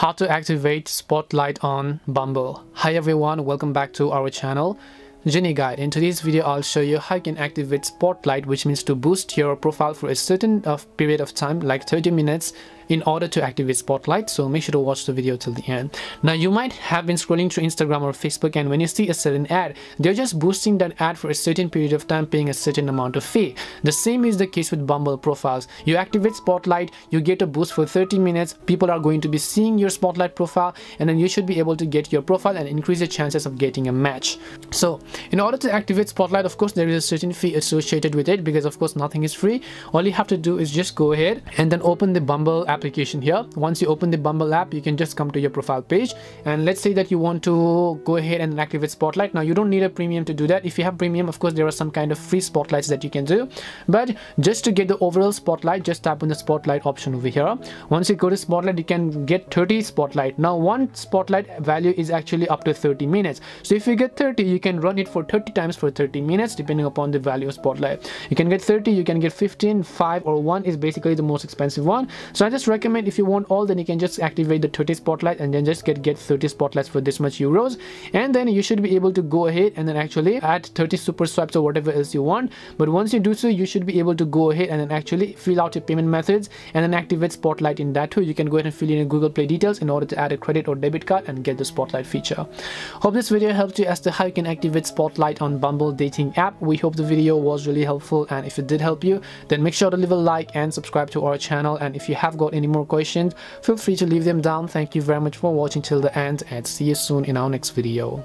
How to activate Spotlight on Bumble. Hi everyone, welcome back to our channel, Genie Guide. In today's video, I'll show you how you can activate Spotlight, which means to boost your profile for a certain period of time, like 30 minutes, in order to activate Spotlight. So make sure to watch the video till the end. Now you might have been scrolling through Instagram or Facebook, and when you see a certain ad, they're just boosting that ad for a certain period of time, paying a certain amount of fee. The same is the case with Bumble profiles. You activate Spotlight, you get a boost for 30 minutes. People are going to be seeing your Spotlight profile, and then you should be able to get your profile and increase the chances of getting a match. So in order to activate Spotlight, of course there is a certain fee associated with it, because of course nothing is free. All you have to do is just go ahead and then open the Bumble application here. Once you open the Bumble app, you can just come to your profile page, and let's say that you want to go ahead and activate Spotlight. Now you don't need a premium to do that. If you have premium, of course there are some kind of free spotlights that you can do, but just to get the overall spotlight, just tap on the spotlight option over here. Once you go to Spotlight, you can get 30 spotlight. Now one spotlight value is actually up to 30 minutes. So if you get 30, you can run it for 30 times for 30 minutes depending upon the value of spotlight. You can get 30, you can get 15, 5 or 1 is basically the most expensive one. So I just recommend, if you want all, then you can just activate the 30 spotlight and then just get 30 spotlights for this much euros, and then you should be able to go ahead and then actually add 30 super swipes or whatever else you want. But once you do so, you should be able to go ahead and then actually fill out your payment methods and then activate Spotlight in that too. You can go ahead and fill in your Google Play details in order to add a credit or debit card and get the Spotlight feature. Hope this video helped you as to how you can activate Spotlight on Bumble dating app. We hope the video was really helpful, and if it did help you, then make sure to leave a like and subscribe to our channel. And if you have got any more questions, feel free to leave them down. Thank you very much for watching till the end, and see you soon in our next video.